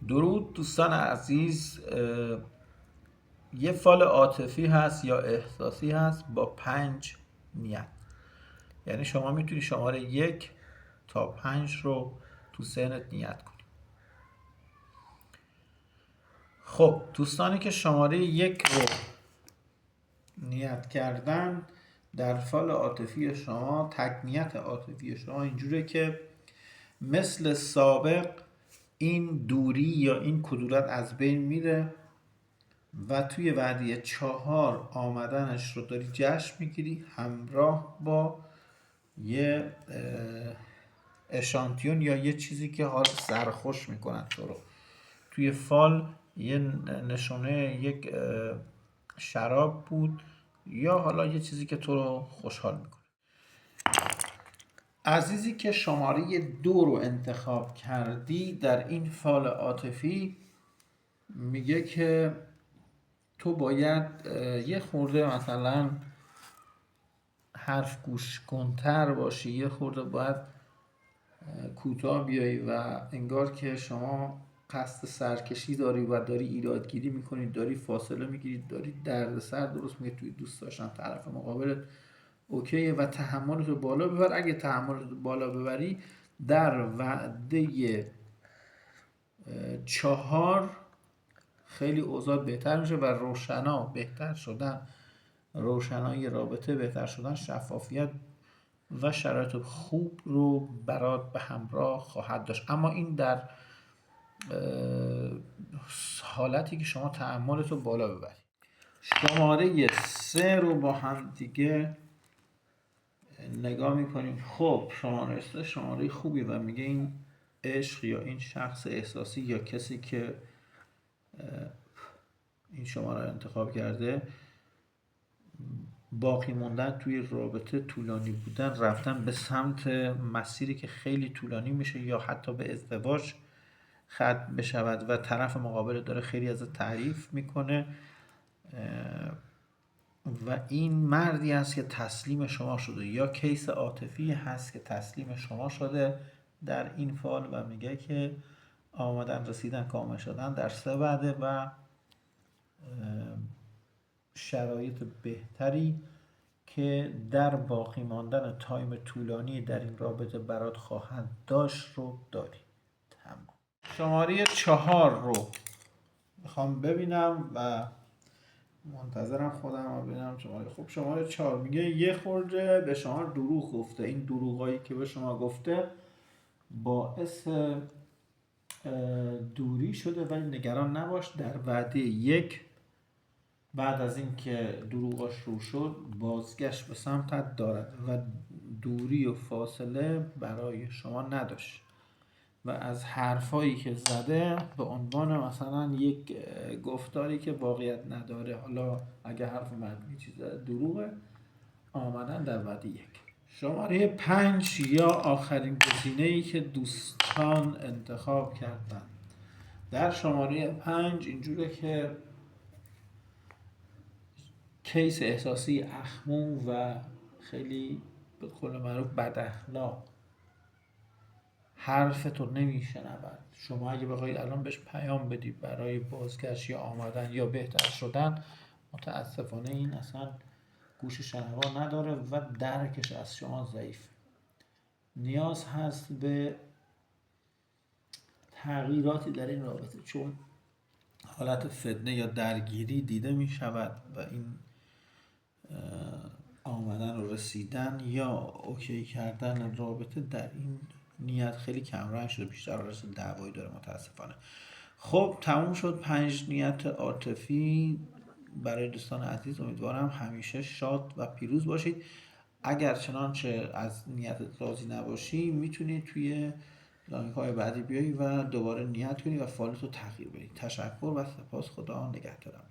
درود دوستان عزیز. یه فال عاطفی هست یا احساسی هست با 5 نیت. یعنی شما میتونی شماره 1 تا 5 رو تو ذهنت نیت کنی. خب دوستانی که شماره 1 رو نیت کردن، در فال عاطفی شما تک نیت عاطفی شما اینجوره که مثل سابق این دوری یا این کدورت از بین میره و توی وعده 4 آمدنش رو داری جشن میگیری، همراه با یه اشانتیون یا یه چیزی که حال سرخوش میکنن تو رو. توی فال یه نشونه یک شراب بود یا حالا یه چیزی که تو رو خوشحال میکنه. عزیزی که شماره 2 رو انتخاب کردی، در این فال عاطفی میگه که تو باید یه خورده مثلا حرف گوش کنتر باشی، یه خورده باید کوتاه بیایی و انگار که شما قصد سرکشی داری و داری ایرادگیری میکنی، داری فاصله میگیری، داری دردسر درست میگه توی دوست داشتن طرف مقابلت. اوکیه و تحملت رو بالا ببر. اگه تحملت رو بالا ببری، در وعده 4 خیلی اوضاع بهتر میشه و روشنا بهتر شدن، روشنایی رابطه بهتر شدن، شفافیت و شرایط خوب رو برات به همراه خواهد داشت. اما این در حالتی که شما تحملت رو بالا ببری. شماره 3 رو با هم دیگه نگاه میکنیم. خب شماره 3 شماره خوبی و میگه این عشق یا این شخص احساسی یا کسی که این شماره رو انتخاب کرده، باقی موندن توی رابطه، طولانی بودن، رفتن به سمت مسیری که خیلی طولانی میشه یا حتی به ازدواج ختم بشود و طرف مقابل داره خیلی از تعریف میکنه و این مردی است که تسلیم شما شده یا کیس عاطفی هست که تسلیم شما شده در این فال و میگه که آمدن، رسیدن، کامل شدن در 3 وعده و شرایط بهتری که در باقی ماندن تایم طولانی در این رابطه برات خواهد داشت رو داری. تمام. شماره 4 رو میخوام ببینم و منتظرم خودم رو ببینم. خب شماره 4 میگه یه خورده به شما دروغ گفته. این دروغایی که به شما گفته باعث دوری شده، ولی نگران نباش. در وعده 1 بعد از اینکه دروغاش رو شد بازگشت به سمتت دارد و دوری و فاصله برای شما نداشت و از حرفایی که زده به عنوان مثلا یک گفتاری که واقعیت نداره، حالا اگه حرف مردمی چیز دروغه، آمدن در وعده 1. شماره 5 یا آخرین گزینه‌ای که دوستان انتخاب کردن، در شماره 5 اینجوره که کیس احساسی اخمو و خیلی به قول معروف بد اخلاق، حرفتو نمیشنود. شما اگه بخواید الان بهش پیام بدی برای بازگشت یا آمدن یا بهتر شدن، متاسفانه این اصلا گوش شنوا نداره و درکش از شما ضعیف. نیاز هست به تغییراتی در این رابطه، چون حالت فتنه یا درگیری دیده می شود و این آمدن و رسیدن یا اوکی کردن رابطه در این نیت خیلی کمرنگ شده، بیشتر رسه دعوایی داره متاسفانه. خب تموم شد 5 نیت عاطفی برای دوستان عزیز. امیدوارم همیشه شاد و پیروز باشید. اگر چنانچه از نیتت راضی نباشی، میتونی توی لایک‌های بعدی بیایی و دوباره نیت کنی و فالتو تغییر بدی. تشکر و سپاس. خدا نگهدارم.